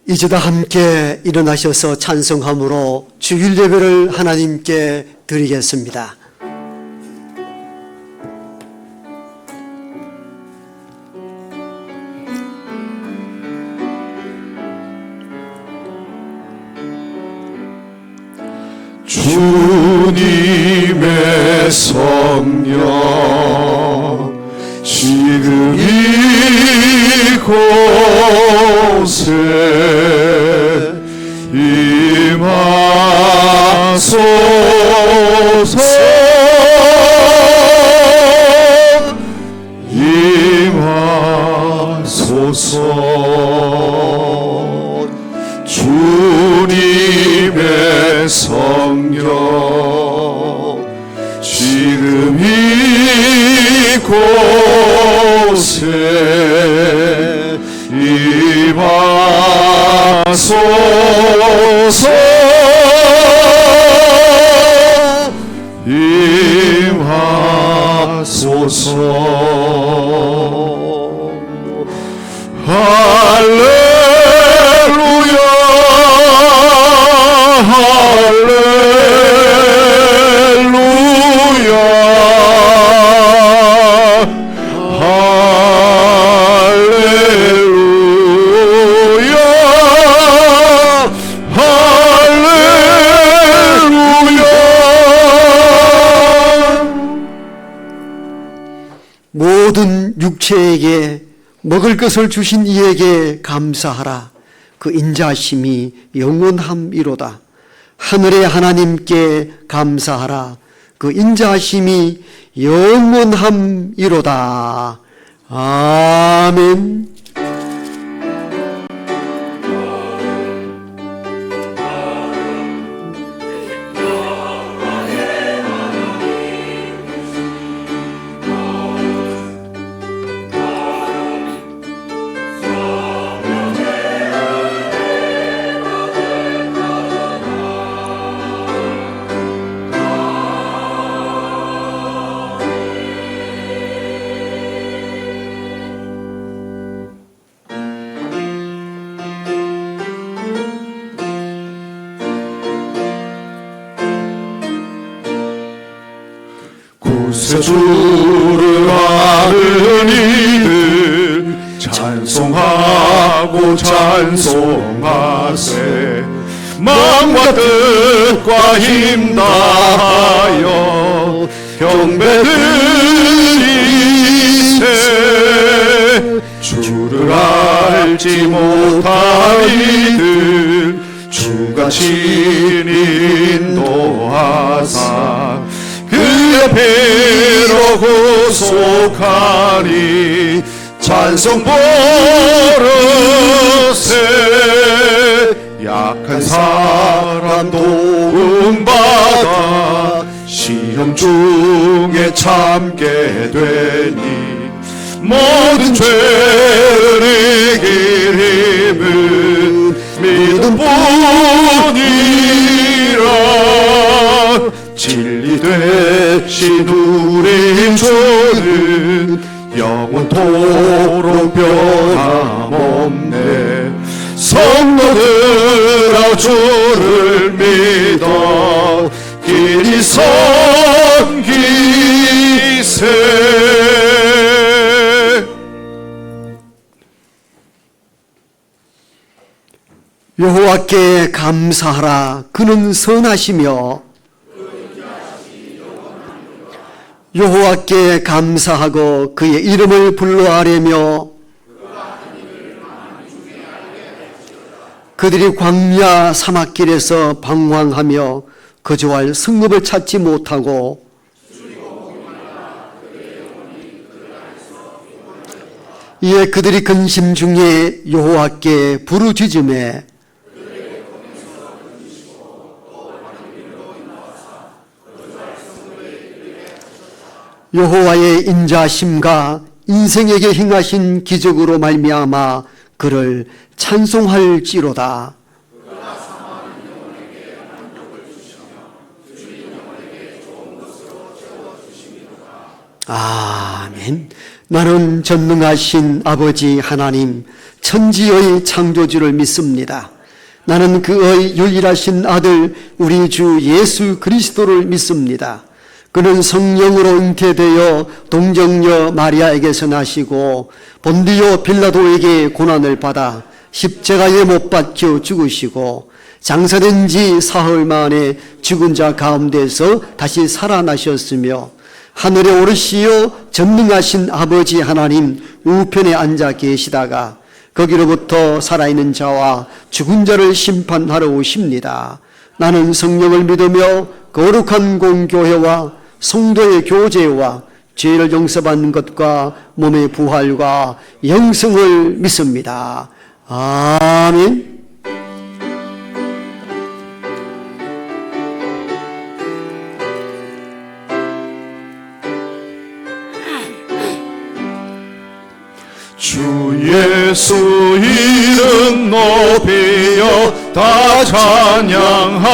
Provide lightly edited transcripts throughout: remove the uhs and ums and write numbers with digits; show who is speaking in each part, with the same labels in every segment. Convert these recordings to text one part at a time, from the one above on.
Speaker 1: 이제 다 함께 일어나셔서 찬송함으로 주일 예배를 하나님께 드리겠습니다.
Speaker 2: 주님의 성령 지금 이곳에 임하소서. 임하소서. 주님의 성령 지금 이곳에 임하소서. 임하소서. 할렐루야. 할렐루야. 할렐루야. 할렐루야.
Speaker 1: 모든 육체에게 먹을 것을 주신 이에게 감사하라. 그 인자심이 영원함이로다. 하늘의 하나님께 감사하라. 그 인자심이 영원함이로다. 아멘.
Speaker 2: 구세주를 아는 이들 찬송하고 찬송하세. 마음과 뜻과 힘 다하여 경배드리세. 주를 알지 못한 이들 주가 친히 인도하사 그의 피로 구속하니 찬송 버릇세. 약한 사람 도움받아 시험 중에 참게 되니 모든 죄를 이길 힘은 믿음뿐이라. 진리 되신 우리 주는 영원토록 변함없네. 성도들아 주를 믿어 길이 섬기세.
Speaker 1: 여호와께 감사하라. 그는 선하시며 여호와께 감사하고 그의 이름을 불러하려며 그들이 광야 사막길에서 방황하며 거주할 성읍을 찾지 못하고 이에 그들이 근심 중에 여호와께 부르짖으매 여호와의 인자심과 인생에게 행하신 기적으로 말미암아 그를 찬송할지로다. 아멘. 나는 전능하신 아버지 하나님, 천지의 창조주를 믿습니다. 나는 그의 유일하신 아들 우리 주 예수 그리스도를 믿습니다. 그는 성령으로 잉태되어 동정녀 마리아에게서 나시고 본디오 빌라도에게 고난을 받아 십자가에 못 박혀 죽으시고 장사된 지 사흘 만에 죽은 자 가운데서 다시 살아나셨으며 하늘에 오르시어 전능하신 아버지 하나님 우편에 앉아 계시다가 거기로부터 살아있는 자와 죽은 자를 심판하러 오십니다. 나는 성령을 믿으며 거룩한 공교회와 성도의 교제와 죄를 용서받는 것과 몸의 부활과 영생을 믿습니다. 아멘.
Speaker 2: 주 예수 이름 높이여 다 찬양하여라.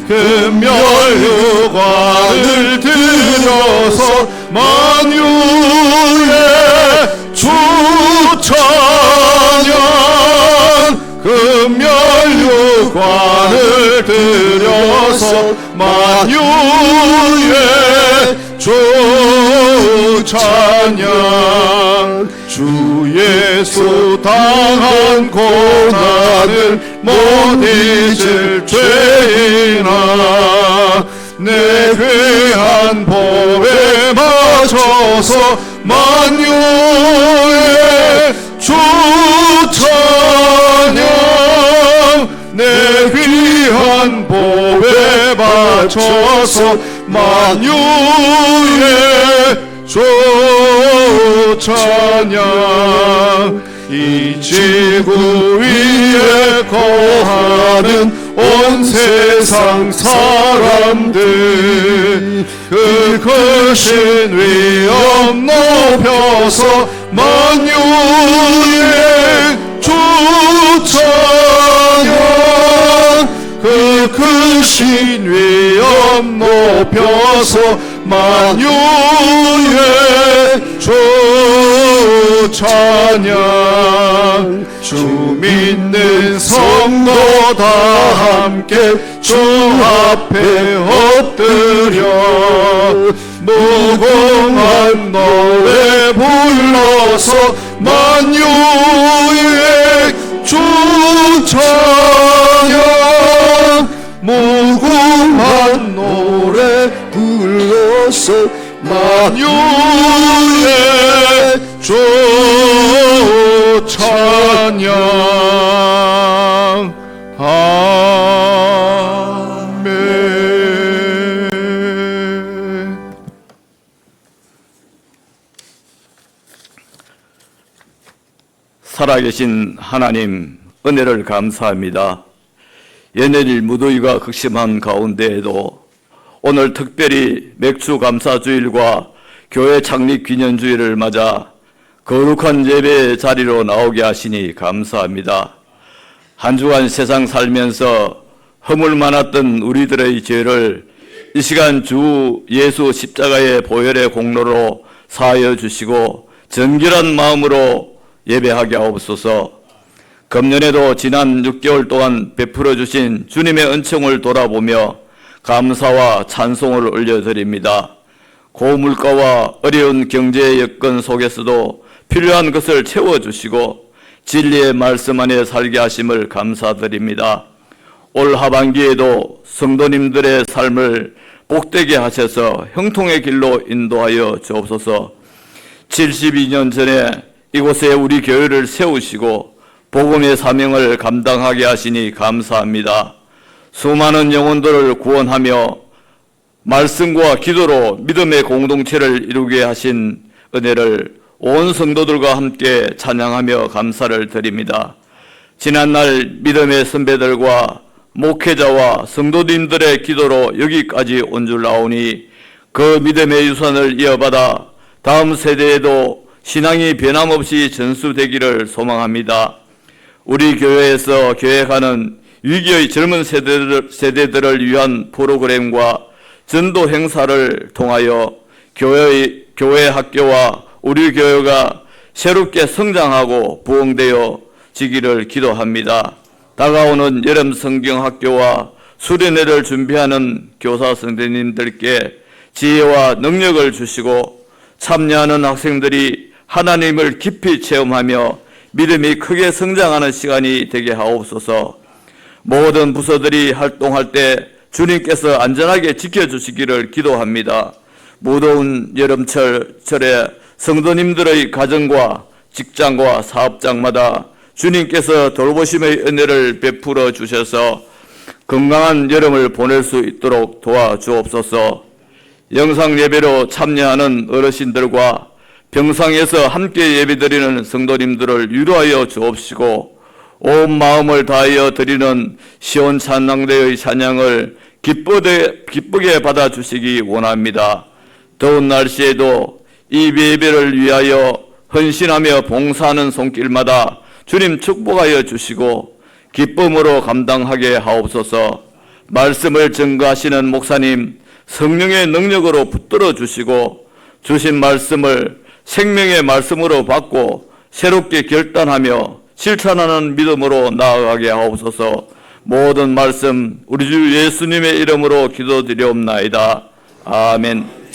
Speaker 2: 금멸유관을 들여서 만유의 주 찬양. 금멸유관을 들여서 만유의 주 찬양. 주 예수 당한 고난을 못 잊을 죄인아, 내 귀한 보배 맞춰서 만유의 주 찬양. 내 귀한 보배 맞춰서 만유의 주 찬양. 이 지구 위에 거하는 온 세상 사람들 그 크신 위엄 높여서 만유의 주 찬양. 그 크신 위엄 높여서 만유의 주 찬양. 주 믿는 성도 다 함께 주 앞에 엎드려 무궁한 노래 불러서 만유의 주 찬양. 무궁한 노래 불러서 만유의 주 찬양. 아멘.
Speaker 3: 살아계신 하나님, 은혜를 감사합니다. 연일 무더위가 극심한 가운데에도 오늘 특별히 맥주 감사주일과 교회 창립 기념주일을 맞아 거룩한 예배의 자리로 나오게 하시니 감사합니다. 한 주간 세상 살면서 허물 많았던 우리들의 죄를 이 시간 주 예수 십자가의 보혈의 공로로 사하여 주시고 정결한 마음으로 예배하게 하옵소서. 금년에도 지난 6개월 동안 베풀어 주신 주님의 은총을 돌아보며 감사와 찬송을 올려드립니다. 고물가와 어려운 경제 여건 속에서도 필요한 것을 채워주시고 진리의 말씀 안에 살게 하심을 감사드립니다. 올 하반기에도 성도님들의 삶을 복되게 하셔서 형통의 길로 인도하여 주옵소서. 72년 전에 이곳에 우리 교회를 세우시고 복음의 사명을 감당하게 하시니 감사합니다. 수많은 영혼들을 구원하며 말씀과 기도로 믿음의 공동체를 이루게 하신 은혜를 온 성도들과 함께 찬양하며 감사를 드립니다. 지난날 믿음의 선배들과 목회자와 성도님들의 기도로 여기까지 온 줄 아오니 그 믿음의 유산을 이어받아 다음 세대에도 신앙이 변함없이 전수되기를 소망합니다. 우리 교회에서 계획하는 위기의 젊은 세대들을 위한 프로그램과 전도 행사를 통하여 교회의 교회 학교와 우리 교회가 새롭게 성장하고 부흥되어 지기를 기도합니다. 다가오는 여름 성경학교와 수련회를 준비하는 교사 선생님들께 지혜와 능력을 주시고 참여하는 학생들이 하나님을 깊이 체험하며 믿음이 크게 성장하는 시간이 되게 하옵소서. 모든 부서들이 활동할 때 주님께서 안전하게 지켜주시기를 기도합니다. 무더운 여름철에 성도님들의 가정과 직장과 사업장마다 주님께서 돌보심의 은혜를 베풀어 주셔서 건강한 여름을 보낼 수 있도록 도와주옵소서. 영상 예배로 참여하는 어르신들과 병상에서 함께 예배드리는 성도님들을 위로하여 주옵시고 온 마음을 다하여 드리는 시온 찬양대의 찬양을 기쁘게 받아주시기 원합니다. 더운 날씨에도 이 예배를 위하여 헌신하며 봉사하는 손길마다 주님 축복하여 주시고 기쁨으로 감당하게 하옵소서. 말씀을 증거하시는 목사님 성령의 능력으로 붙들어 주시고 주신 말씀을 생명의 말씀으로 받고 새롭게 결단하며 실천하는 믿음으로 나아가게 하옵소서. 모든 말씀 우리 주 예수님의 이름으로 기도드리옵나이다. 아멘.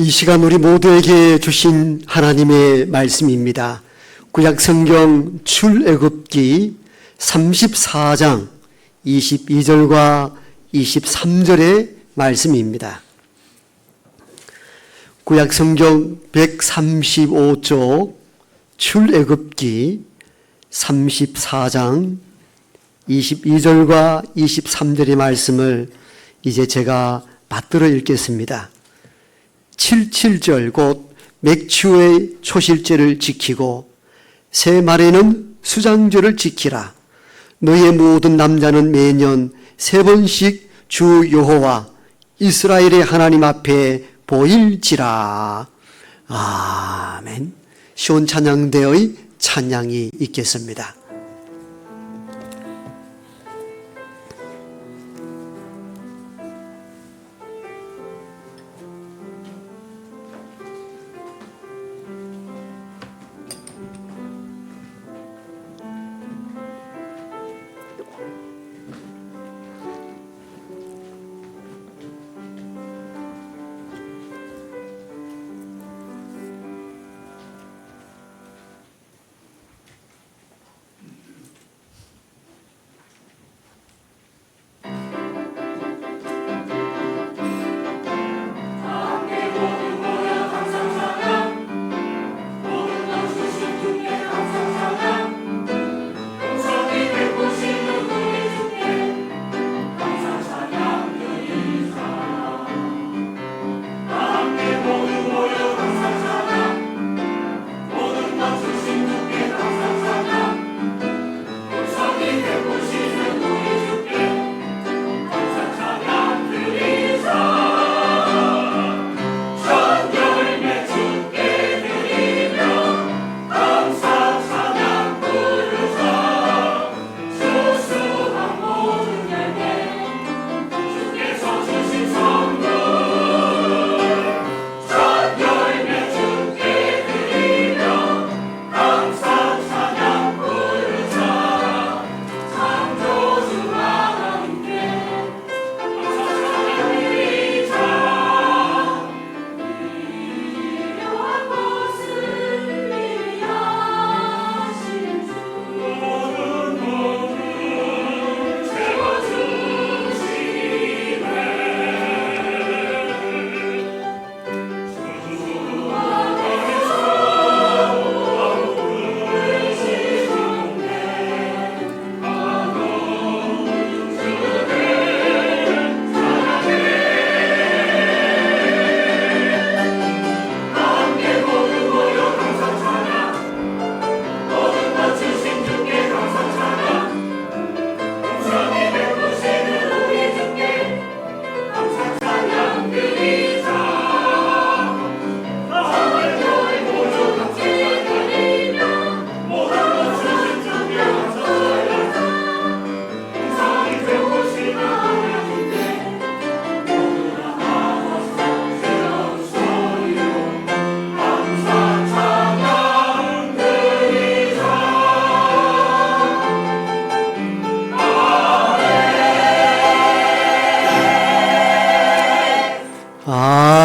Speaker 1: 이 시간 우리 모두에게 주신 하나님의 말씀입니다. 구약성경 출애굽기 34장 22절과 23절의 말씀입니다. 구약성경 135쪽 출애굽기 34장 22절과 23절의 말씀을 이제 제가 받들어 읽겠습니다. 77절 곧 맥추의 초실제를 지키고 새 말에는 수장절을 지키라. 너의 모든 남자는 매년 3번씩 주 여호와 이스라엘의 하나님 앞에 보일지라. 아멘. 시온 찬양대의 찬양이 있겠습니다.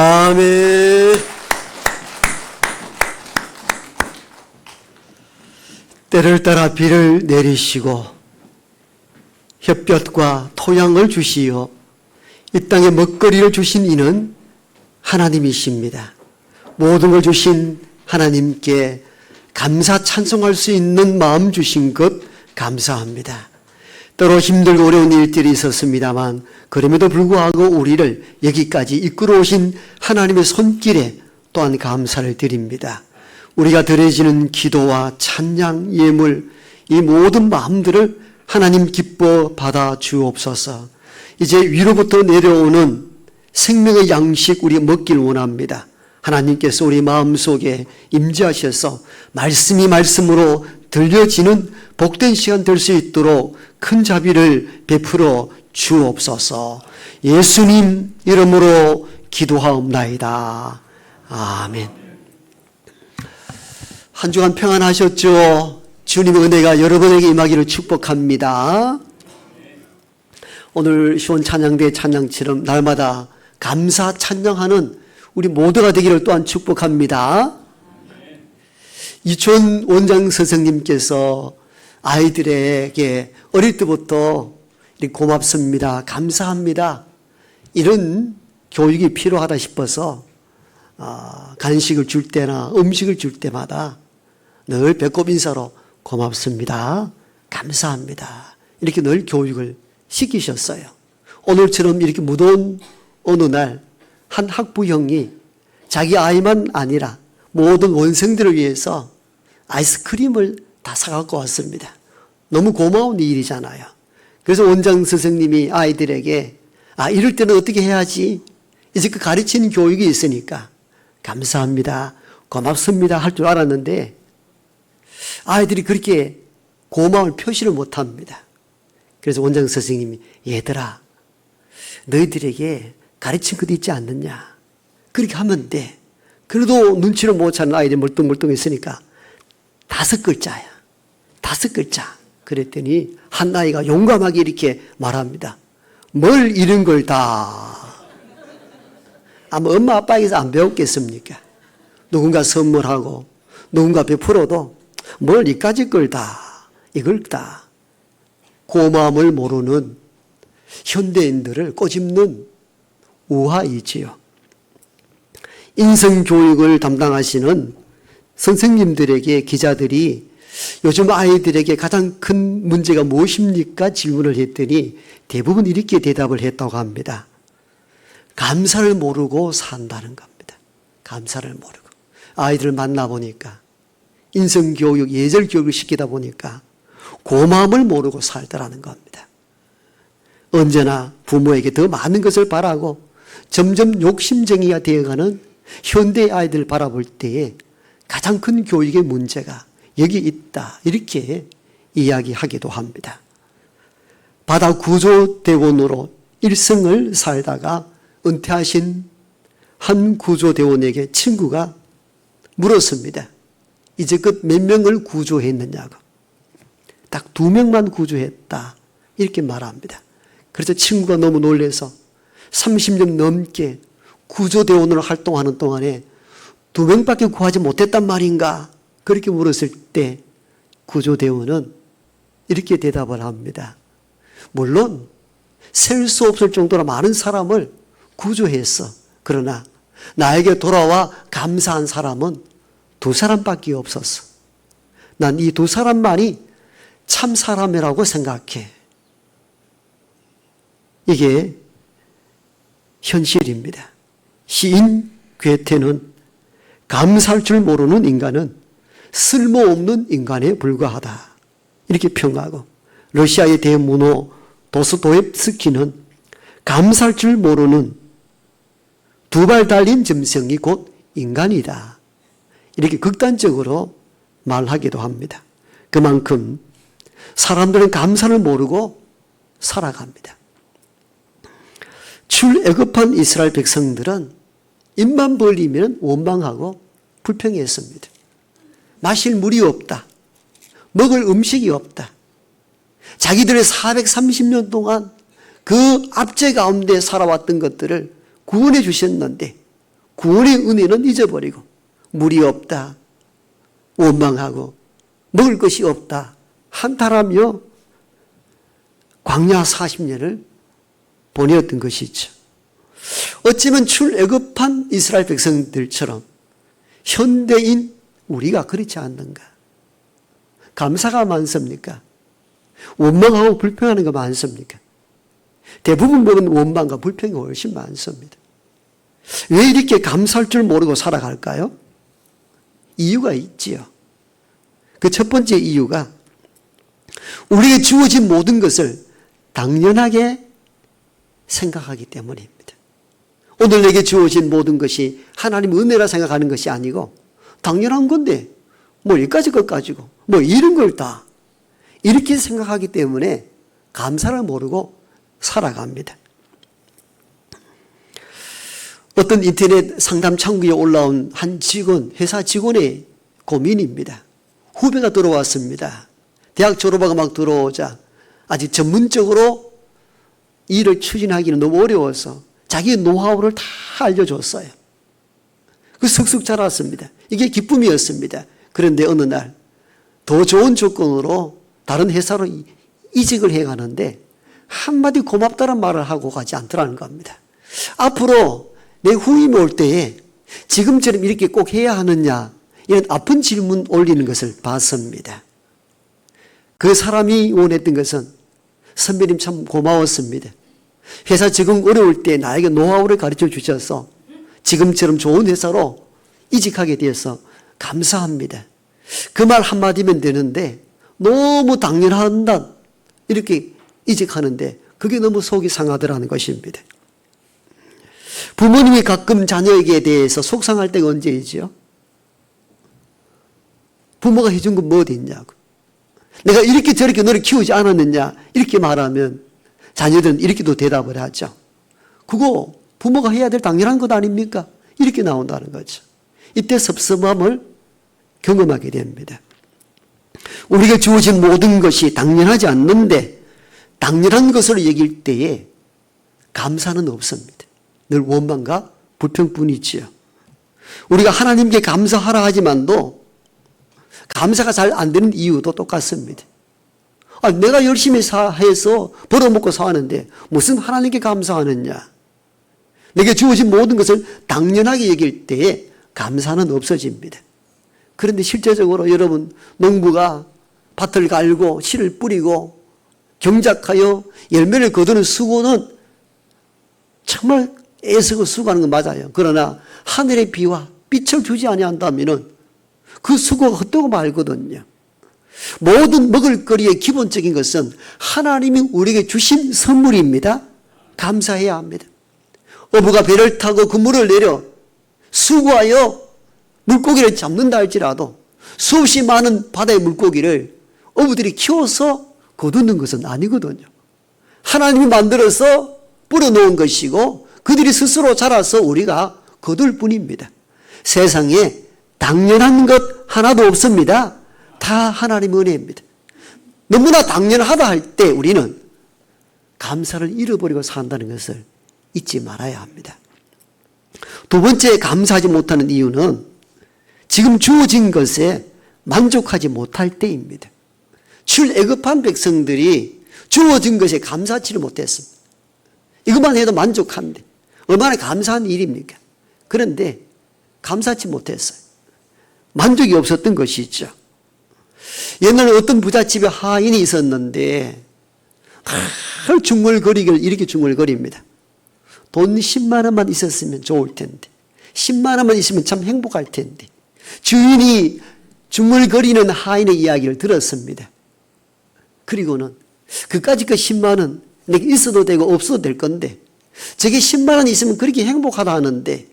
Speaker 1: 아멘. 때를 따라 비를 내리시고 햇볕과 토양을 주시어 이 땅에 먹거리를 주신 이는 하나님이십니다. 모든 걸 주신 하나님께 감사 찬송할 수 있는 마음 주신 것 감사합니다. 때로 힘들고 어려운 일들이 있었습니다만 그럼에도 불구하고 우리를 여기까지 이끌어 오신 하나님의 손길에 또한 감사를 드립니다. 우리가 드려지는 기도와 찬양, 예물, 이 모든 마음들을 하나님 기뻐 받아 주옵소서. 이제 위로부터 내려오는 생명의 양식 우리 먹길 원합니다. 하나님께서 우리 마음속에 임재하셔서 말씀이 말씀으로 들려지는 복된 시간 될 수 있도록 큰 자비를 베풀어 주옵소서. 예수님 이름으로 기도하옵나이다. 아멘. 한 주간 평안하셨죠? 주님의 은혜가 여러분에게 임하기를 축복합니다. 오늘 시원 찬양대 찬양처럼 날마다 감사 찬양하는 우리 모두가 되기를 또한 축복합니다. 이촌 원장 선생님께서 아이들에게 어릴 때부터 고맙습니다, 감사합니다, 이런 교육이 필요하다 싶어서 간식을 줄 때나 음식을 줄 때마다 늘 배꼽 인사로 고맙습니다, 감사합니다, 이렇게 늘 교육을 시키셨어요. 오늘처럼 이렇게 무더운 어느 날 한 학부형이 자기 아이만 아니라 모든 원생들을 위해서 아이스크림을 다 사갖고 왔습니다. 너무 고마운 일이잖아요. 그래서 원장 선생님이 아이들에게 이럴 때는 어떻게 해야지, 이제 그 가르치는 교육이 있으니까 감사합니다, 고맙습니다 할 줄 알았는데 아이들이 그렇게 고마움을 표시를 못합니다. 그래서 원장 선생님이 얘들아, 너희들에게 가르친 것도 있지 않느냐, 그렇게 하면 돼. 그래도 눈치를 못 채는 아이들이 멀뚱멀뚱했으니까 5글자야, 5글자. 그랬더니 한 아이가 용감하게 이렇게 말합니다. 뭘 잃은 걸 다. 아마 엄마 아빠에게서 안 배웠겠습니까? 누군가 선물하고 누군가 베풀어도 뭘 이까짓 걸 다, 이걸 다. 고마움을 모르는 현대인들을 꼬집는 우화이지요. 인성교육을 담당하시는 선생님들에게 기자들이 요즘 아이들에게 가장 큰 문제가 무엇입니까? 질문을 했더니 대부분 이렇게 대답을 했다고 합니다. 감사를 모르고 산다는 겁니다. 감사를 모르고. 아이들을 만나보니까 인성교육, 예절교육을 시키다 보니까 고마움을 모르고 살더라는 겁니다. 언제나 부모에게 더 많은 것을 바라고 점점 욕심쟁이가 되어가는 현대 아이들을 바라볼 때에 가장 큰 교육의 문제가 여기 있다, 이렇게 이야기하기도 합니다. 바다 구조대원으로 일생을 살다가 은퇴하신 한 구조대원에게 친구가 물었습니다. 이제껏 몇 명을 구조했느냐고. 딱 2명만 구조했다, 이렇게 말합니다. 그래서 친구가 너무 놀라서 30년 넘게 구조대원으로 활동하는 동안에 2명밖에 구하지 못했단 말인가, 그렇게 물었을 때 구조대원은 이렇게 대답을 합니다. 물론 셀 수 없을 정도로 많은 사람을 구조했어. 그러나 나에게 돌아와 감사한 사람은 2사람밖에 없었어. 난 이 2사람만이 참 사람이라고 생각해. 이게 현실입니다. 시인 괴테는 감사할 줄 모르는 인간은 쓸모없는 인간에 불과하다, 이렇게 평가하고, 러시아의 대문호 도스토옙스키는 감사할 줄 모르는 2발 달린 짐승이 곧 인간이다, 이렇게 극단적으로 말하기도 합니다. 그만큼 사람들은 감사를 모르고 살아갑니다. 출애굽한 이스라엘 백성들은 입만 벌리면 원망하고 불평했습니다. 마실 물이 없다, 먹을 음식이 없다. 자기들의 430년 동안 그 압제 가운데 살아왔던 것들을 구원해 주셨는데 구원의 은혜는 잊어버리고 물이 없다, 원망하고 먹을 것이 없다, 한탄하며 광야 40년을 보내었던 것이죠. 어쩌면 출애굽한 이스라엘 백성들처럼 현대인 우리가 그렇지 않는가? 감사가 많습니까? 원망하고 불평하는 거 많습니까? 대부분 보면 원망과 불평이 훨씬 많습니다. 왜 이렇게 감사할 줄 모르고 살아갈까요? 이유가 있지요. 그 첫 번째 이유가 우리에게 주어진 모든 것을 당연하게 생각하기 때문입니다. 오늘 내게 주어진 모든 것이 하나님의 은혜라 생각하는 것이 아니고 당연한 건데 뭐 여기까지 것 가지고 뭐 이런 걸 다 이렇게 생각하기 때문에 감사를 모르고 살아갑니다. 어떤 인터넷 상담 창구에 올라온 한 직원, 회사 직원의 고민입니다. 후배가 들어왔습니다. 대학 졸업하고 막 들어오자 아직 전문적으로 일을 추진하기는 너무 어려워서 자기의 노하우를 다 알려줬어요. 그 슥슥 자랐습니다. 이게 기쁨이었습니다. 그런데 어느 날 더 좋은 조건으로 다른 회사로 이직을 해가는데 한마디 고맙다는 말을 하고 가지 않더라는 겁니다. 앞으로 내 후임이 올 때에 지금처럼 이렇게 꼭 해야 하느냐 이런 아픈 질문 올리는 것을 봤습니다. 그 사람이 원했던 것은 선배님 참 고마웠습니다. 회사 적응 어려울 때 나에게 노하우를 가르쳐 주셔서 지금처럼 좋은 회사로 이직하게 되어서 감사합니다. 그 말 한마디면 되는데 너무 당연한다 이렇게 이직하는데 그게 너무 속이 상하더라는 것입니다. 부모님이 가끔 자녀에게 대해서 속상할 때가 언제이지요? 부모가 해준 건 뭐 어딨냐고. 내가 이렇게 저렇게 너를 키우지 않았느냐 이렇게 말하면 자녀들은 이렇게도 대답을 하죠. 그거 부모가 해야 될 당연한 것 아닙니까? 이렇게 나온다는 거죠. 이때 섭섭함을 경험하게 됩니다. 우리가 주어진 모든 것이 당연하지 않는데 당연한 것을 여길 때에 감사는 없습니다. 늘 원망과 불평뿐이지요. 우리가 하나님께 감사하라 하지만도 감사가 잘 안 되는 이유도 똑같습니다. 내가 열심히 해서 벌어먹고 사는데 무슨 하나님께 감사하느냐. 내게 주어진 모든 것을 당연하게 여길 때에 감사는 없어집니다. 그런데 실제적으로 여러분 농부가 밭을 갈고 씨를 뿌리고 경작하여 열매를 거두는 수고는 정말 애쓰고 수고하는 건 맞아요. 그러나 하늘의 비와 빛을 주지 아니한다면은 그 수고가 헛되고 말거든요. 모든 먹을거리의 기본적인 것은 하나님이 우리에게 주신 선물입니다. 감사해야 합니다. 어부가 배를 타고 그물을 내려 수고하여 물고기를 잡는다 할지라도 수없이 많은 바다의 물고기를 어부들이 키워서 거두는 것은 아니거든요. 하나님이 만들어서 뿌려놓은 것이고 그들이 스스로 자라서 우리가 거둘 뿐입니다. 세상에 당연한 것 하나도 없습니다. 다 하나님의 은혜입니다. 너무나 당연하다 할 때 우리는 감사를 잃어버리고 산다는 것을 잊지 말아야 합니다. 두 번째 감사하지 못하는 이유는 지금 주어진 것에 만족하지 못할 때입니다. 출애굽한 백성들이 주어진 것에 감사치를 못했습니다. 이것만 해도 만족한데 얼마나 감사한 일입니까? 그런데 감사치 못했어요. 만족이 없었던 것이죠. 옛날에 어떤 부잣집에 하인이 있었는데 늘 중얼거리길 이렇게 중얼거립니다. 돈 10만 원만 있었으면 좋을 텐데 10만 원만 있으면 참 행복할 텐데 주인이 중얼거리는 하인의 이야기를 들었습니다. 그리고는 그까짓 그 10만 원 내게 있어도 되고 없어도 될 건데 저게 10만 원 있으면 그렇게 행복하다 하는데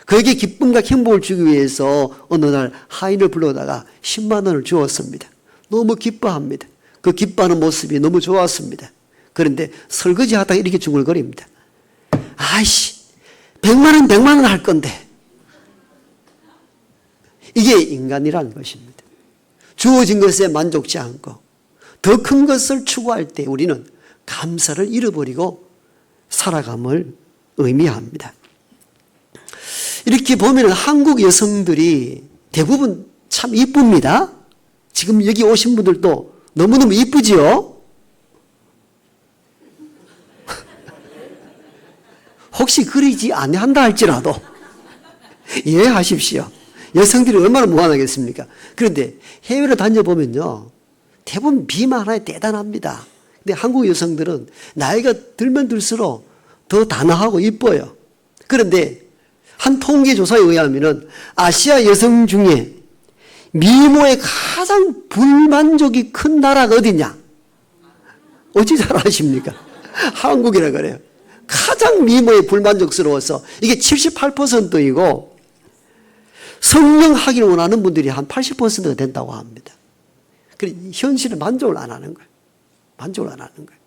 Speaker 1: 그에게 기쁨과 행복을 주기 위해서 어느 날 하인을 불러다가 10만 원을 주었습니다. 너무 기뻐합니다. 그 기뻐하는 모습이 너무 좋았습니다. 그런데 설거지 하다가 이렇게 중얼거립니다. 아이씨 100만 원 할 건데. 이게 인간이라는 것입니다. 주어진 것에 만족지 않고 더 큰 것을 추구할 때 우리는 감사를 잃어버리고 살아감을 의미합니다. 이렇게 보면 한국 여성들이 대부분 참 이쁩니다. 지금 여기 오신 분들도 너무너무 이쁘지요? 혹시 그러지 아니한다 할지라도 이해하십시오. 여성들이 얼마나 무한하겠습니까? 그런데 해외로 다녀보면요, 대부분 미만 하나에 대단합니다. 근데 한국 여성들은 나이가 들면 들수록 더 단아하고 이뻐요. 그런데 한 통계조사에 의하면 아시아 여성 중에 미모에 가장 불만족이 큰 나라가 어디냐? 어찌 잘 아십니까? 한국이라 그래요. 가장 미모에 불만족스러워서 이게 78%이고 성형하기를 원하는 분들이 한 80%가 된다고 합니다. 그래서 현실에 만족을 안 하는 거예요. 만족을 안 하는 거예요.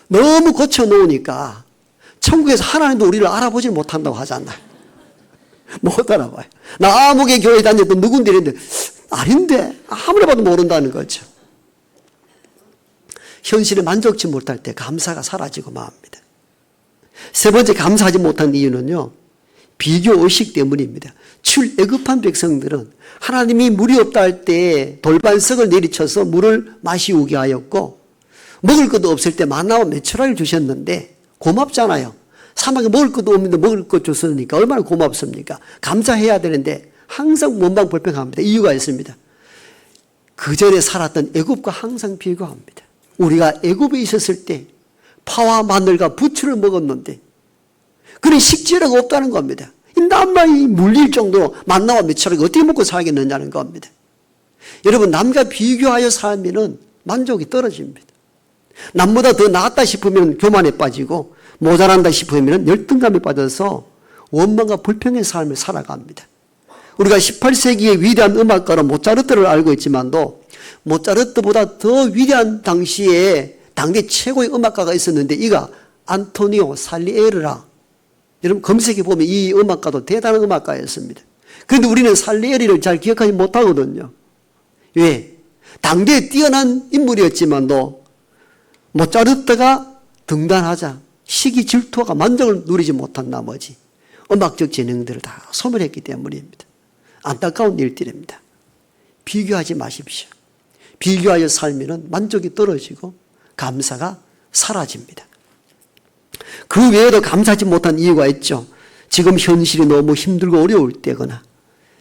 Speaker 1: 너무 고쳐놓으니까 천국에서 하나님도 우리를 알아보지 못한다고 하잖아요. 못 알아봐요. 나 아무개 교회 다녔던 누군데 이랬는데 아닌데 아무리 봐도 모른다는 거죠. 현실에 만족치 못할 때 감사가 사라지고 맙니다. 세 번째 감사하지 못한 이유는요, 비교의식 때문입니다. 출애굽한 백성들은 하나님이 물이 없다 할 때 돌반석을 내리쳐서 물을 마시우게 하였고, 먹을 것도 없을 때 만나와 메추라기를 주셨는데 고맙잖아요. 사막에 먹을 것도 없는데 먹을 것 줬으니까 얼마나 고맙습니까? 감사해야 되는데 항상 원망불평합니다. 이유가 있습니다. 그 전에 살았던 애굽과 항상 비교합니다. 우리가 애굽에 있었을 때 파와 마늘과 부추를 먹었는데 그런 식재료가 없다는 겁니다. 남만이 물릴 정도로 만나와 메추라기 어떻게 먹고 살겠느냐는 겁니다. 여러분, 남과 비교하여 살면 만족이 떨어집니다. 남보다 더 낫다 싶으면 교만에 빠지고 모자란다 싶으면 열등감에 빠져서 원망과 불평의 삶을 살아갑니다. 우리가 18세기의 위대한 음악가로 모차르트를 알고 있지만도 모차르트보다 더 위대한 당시에 당대 최고의 음악가가 있었는데 이가 안토니오 살리에르라. 여러분 검색해 보면 이 음악가도 대단한 음악가였습니다. 그런데 우리는 살리에르를 잘 기억하지 못하거든요. 왜? 당대에 뛰어난 인물이었지만도 모차르트가 등단하자 시기 질투가 만족을 누리지 못한 나머지 음악적 재능들을 다 소멸했기 때문입니다. 안타까운 일들입니다. 비교하지 마십시오. 비교하여 살면 만족이 떨어지고 감사가 사라집니다. 그 외에도 감사하지 못한 이유가 있죠. 지금 현실이 너무 힘들고 어려울 때거나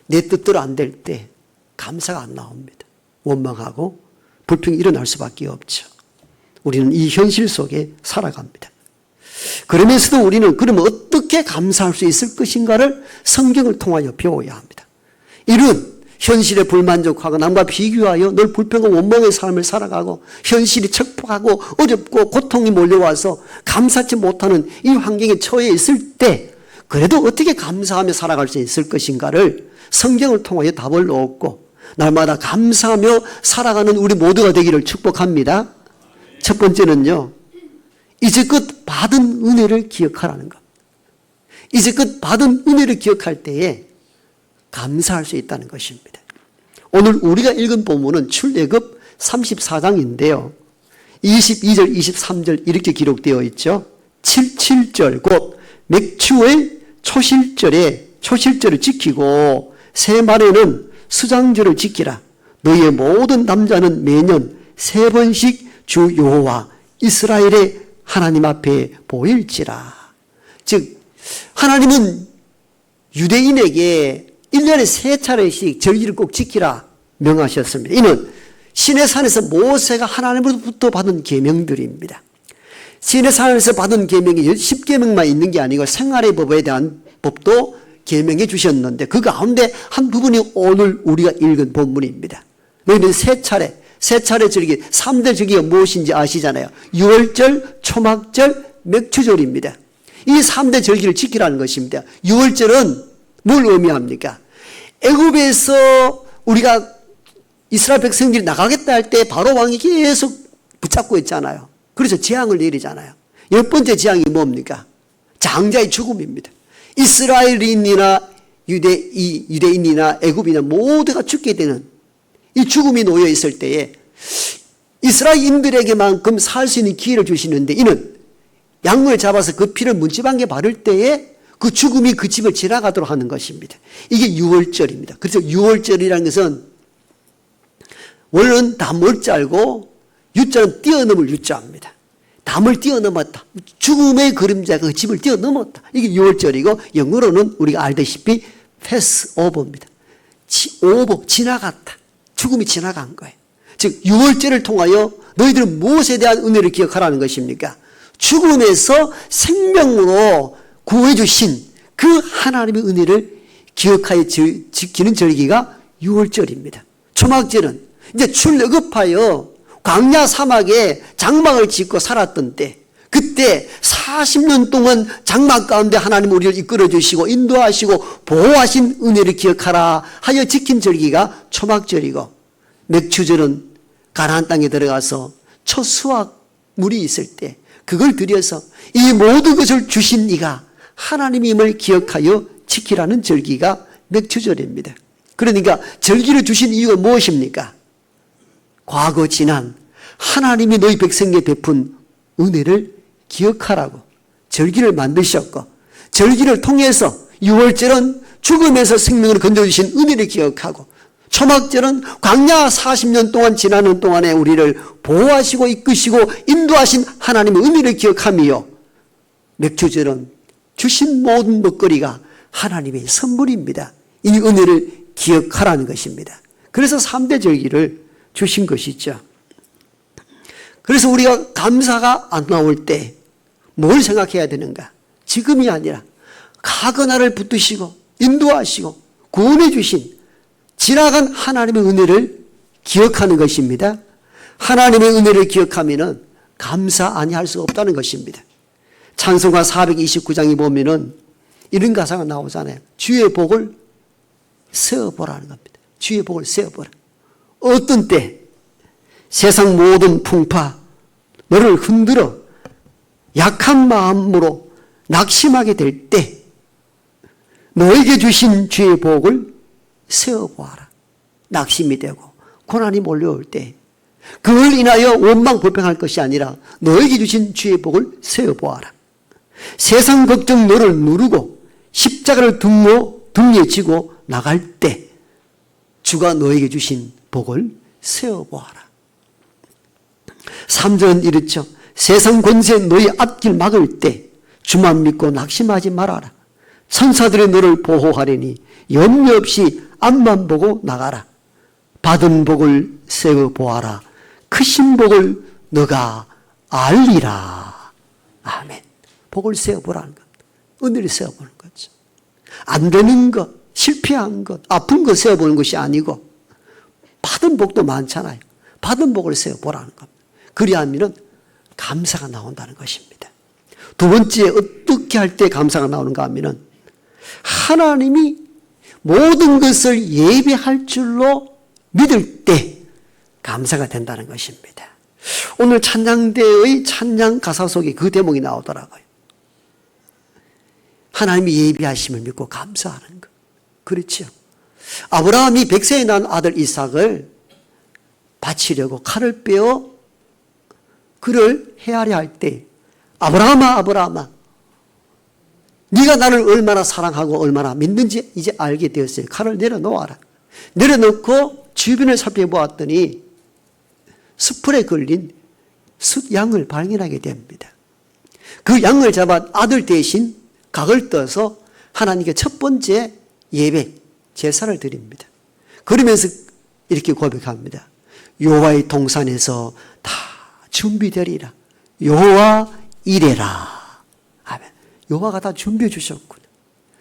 Speaker 1: 내 뜻대로 안 될 때 감사가 안 나옵니다. 원망하고 불평이 일어날 수밖에 없죠. 우리는 이 현실 속에 살아갑니다. 그러면서도 우리는 그러면 어떻게 감사할 수 있을 것인가를 성경을 통하여 배워야 합니다. 이런 현실에 불만족하고 남과 비교하여 늘 불평과 원망의 삶을 살아가고 현실이 척박하고 어렵고 고통이 몰려와서 감사치 못하는 이 환경에 처해 있을 때 그래도 어떻게 감사하며 살아갈 수 있을 것인가를 성경을 통하여 답을 얻고 날마다 감사하며 살아가는 우리 모두가 되기를 축복합니다. 첫 번째는요, 이제껏 받은 은혜를 기억하라는 것. 이제껏 받은 은혜를 기억할 때에 감사할 수 있다는 것입니다. 오늘 우리가 읽은 본문은 출애굽 34장인데요. 22절, 23절 이렇게 기록되어 있죠. 77절 곧 맥추의 초실절을 지키고 새 말에는 수장절을 지키라. 너희의 모든 남자는 매년 3번씩 주 여호와 이스라엘의 하나님 앞에 보일지라. 즉 하나님은 유대인에게 1년에 3차례씩 절기를 꼭 지키라 명하셨습니다. 이는 시내산에서 모세가 하나님으로부터 받은 계명들입니다. 시내산에서 받은 계명이 10계명만 있는 게 아니고 생활의 법에 대한 법도 계명해 주셨는데 그 가운데 한 부분이 오늘 우리가 읽은 본문입니다. 너희는 3차례 절기, 3대 절기가 무엇인지 아시잖아요. 유월절, 초막절, 맥추절입니다. 이 3대 절기를 지키라는 것입니다. 유월절은 뭘 의미합니까? 애굽에서 우리가 이스라엘 백성들이 나가겠다 할 때 바로 왕이 계속 붙잡고 있잖아요. 그래서 재앙을 내리잖아요. 열 번째 재앙이 뭡니까? 장자의 죽음입니다. 이스라엘인이나 유대인이나 애굽이나 모두가 죽게 되는 이 죽음이 놓여 있을 때에 이스라엘인들에게만큼 살 수 있는 기회를 주시는데 이는 양을 잡아서 그 피를 문지방에 바를 때에 그 죽음이 그 집을 지나가도록 하는 것입니다. 이게 유월절입니다. 그래서 유월절이라는 것은 원래는 담을 짤고 유자는 뛰어넘을 유자입니다. 담을 뛰어넘었다. 죽음의 그림자가 그 집을 뛰어넘었다. 이게 유월절이고 영어로는 우리가 알다시피 패스 오버입니다. 오버, 지나갔다. 죽음이 지나간 거예요. 즉 유월절을 통하여 너희들은 무엇에 대한 은혜를 기억하라는 것입니까? 죽음에서 생명으로 구해 주신 그 하나님의 은혜를 기억하여 지키는 절기가 유월절입니다. 초막절은 이제 출애굽하여 광야 사막에 장막을 짓고 살았던 때, 그때 40년 동안 장막 가운데 하나님 우리를 이끌어 주시고 인도하시고 보호하신 은혜를 기억하라 하여 지킨 절기가 초막절이고, 맥추절은 가나안 땅에 들어가서 첫 수확물이 있을 때 그걸 들여서 이 모든 것을 주신 이가 하나님임을 기억하여 지키라는 절기가 맥추절입니다. 그러니까 절기를 주신 이유가 무엇입니까? 과거 지난 하나님이 너희 백성에게 베푼 은혜를 기억하라고 절기를 만드셨고, 절기를 통해서 유월절은 죽음에서 생명을 건져주신 은혜를 기억하고, 초막절은 광야 40년 동안 지나는 동안에 우리를 보호하시고 이끄시고 인도하신 하나님의 은혜를 기억하며, 맥추절은 주신 모든 먹거리가 하나님의 선물입니다. 이 은혜를 기억하라는 것입니다. 그래서 3대 절기를 주신 것이죠. 그래서 우리가 감사가 안 나올 때 뭘 생각해야 되는가? 지금이 아니라 과거 나를 붙드시고 인도하시고 구원해 주신 지나간 하나님의 은혜를 기억하는 것입니다. 하나님의 은혜를 기억하면은 감사 아니할 수 없다는 것입니다. 찬송가 429장에 보면은 이런 가사가 나오잖아요. 주의 복을 세어보라는 겁니다. 주의 복을 세어보라. 어떤 때 세상 모든 풍파 너를 흔들어 약한 마음으로 낙심하게 될 때 너에게 주신 주의 복을 세어보아라. 낙심이 되고 고난이 몰려올 때 그걸 인하여 원망불평할 것이 아니라 너에게 주신 주의 복을 세어보아라. 세상 걱정 너를 누르고 십자가를 등에 지고 나갈 때 주가 너에게 주신 복을 세어보아라. 3절은 이렇죠. 세상 권세 너희 앞길 막을 때 주만 믿고 낙심하지 말아라. 천사들이 너를 보호하리니 염려 없이 앞만 보고 나가라. 받은 복을 세어보아라. 크신 복을 너가 알리라. 아멘. 복을 세어보라는 것. 은혜를 세어보는 거죠. 안 되는 것, 실패한 것, 아픈 것 세어보는 것이 아니고 받은 복도 많잖아요. 받은 복을 세어보라는 겁니다. 그리하면 감사가 나온다는 것입니다. 두 번째, 어떻게 할 때 감사가 나오는가 하면 하나님이 모든 것을 예비할 줄로 믿을 때 감사가 된다는 것입니다. 오늘 찬양대의 찬양 가사 속에 그 대목이 나오더라고요. 하나님이 예비하심을 믿고 감사하는 것. 그렇죠. 아브라함이 100세에 난 아들 이삭을 바치려고 칼을 빼어 그를 헤아려 할 때 아브라함아 아브라함아 네가 나를 얼마나 사랑하고 얼마나 믿는지 이제 알게 되었어요. 칼을 내려놓아라. 내려놓고 주변을 살펴보았더니 숯불에 걸린 숫양을 발견하게 됩니다. 그 양을 잡아 아들 대신 각을 떠서 하나님께 첫 번째 예배 제사를 드립니다. 그러면서 이렇게 고백합니다. 여호와의 동산에서 다 준비되리라. 여호와 이래라. 아멘. 여호와가 다 준비해 주셨구나.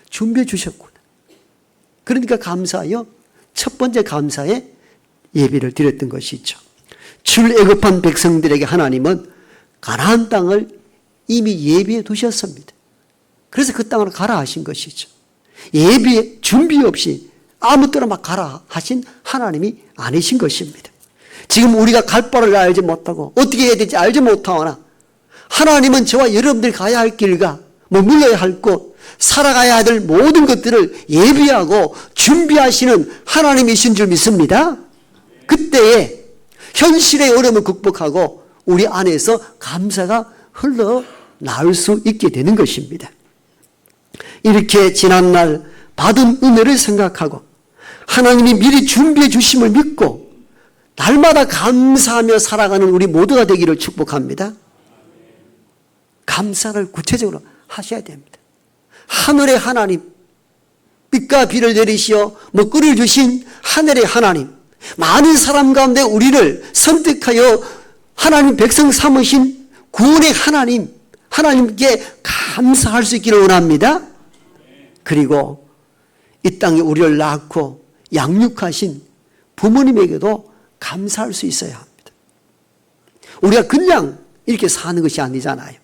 Speaker 1: 준비해 주셨구나. 그러니까 감사하여 첫 번째 감사의 예배를 드렸던 것이죠. 출애굽한 백성들에게 하나님은 가나안 땅을 이미 예비해 두셨습니다. 그래서 그 땅으로 가라 하신 것이죠. 예비 준비 없이 아무 때나 막 가라 하신 하나님이 아니신 것입니다. 지금 우리가 갈 바를 알지 못하고 어떻게 해야 될지 알지 못하거나 하나님은 저와 여러분들이 가야 할 길과 머물러야 할 곳, 살아가야 될 모든 것들을 예비하고 준비하시는 하나님이신 줄 믿습니다. 그때에 현실의 어려움을 극복하고 우리 안에서 감사가 흘러나올 수 있게 되는 것입니다. 이렇게 지난날 받은 은혜를 생각하고 하나님이 미리 준비해 주심을 믿고 날마다 감사하며 살아가는 우리 모두가 되기를 축복합니다. 감사를 구체적으로 하셔야 됩니다. 하늘의 하나님, 빛과 비를 내리시어 먹거리를 주신 하늘의 하나님, 많은 사람 가운데 우리를 선택하여 하나님 백성 삼으신 구원의 하나님, 하나님께 감사할 수 있기를 원합니다. 그리고 이 땅에 우리를 낳고 양육하신 부모님에게도 감사할 수 있어야 합니다. 우리가 그냥 이렇게 사는 것이 아니잖아요.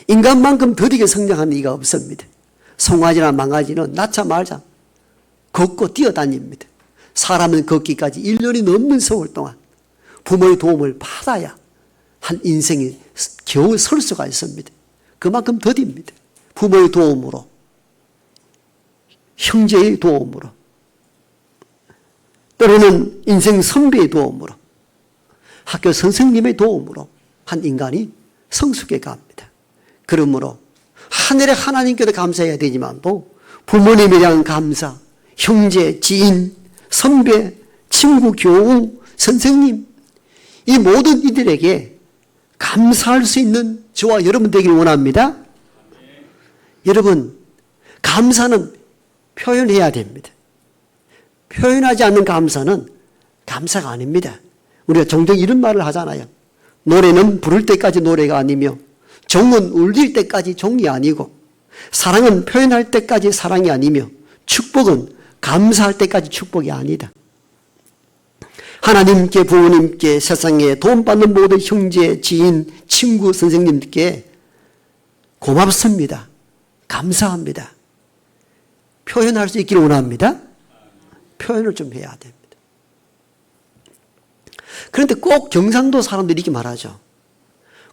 Speaker 1: 인간만큼 더디게 성장하는 이가 없습니다. 송아지나 망아지는 낳자 말자 걷고 뛰어다닙니다. 사람은 걷기까지 1년이 넘는 세월 동안 부모의 도움을 받아야 한 인생이 겨우 설 수가 있습니다. 그만큼 더딥니다. 부모의 도움으로, 형제의 도움으로, 때로는 인생 선배의 도움으로, 학교 선생님의 도움으로 한 인간이 성숙해 갑니다. 그러므로 하늘의 하나님께도 감사해야 되지만도 부모님에 대한 감사, 형제, 지인, 선배, 친구, 교우, 선생님, 이 모든 이들에게 감사할 수 있는 저와 여러분 되기를 원합니다. 여러분, 감사는 표현해야 됩니다. 표현하지 않는 감사는 감사가 아닙니다. 우리가 종종 이런 말을 하잖아요. 노래는 부를 때까지 노래가 아니며 종은 울릴 때까지 종이 아니고 사랑은 표현할 때까지 사랑이 아니며 축복은 감사할 때까지 축복이 아니다. 하나님께, 부모님께, 세상에 도움받는 모든 형제, 지인, 친구, 선생님께 고맙습니다. 감사합니다. 표현할 수 있기를 원합니다. 표현을 좀 해야 됩니다. 그런데 꼭 경상도 사람들이 이렇게 말하죠.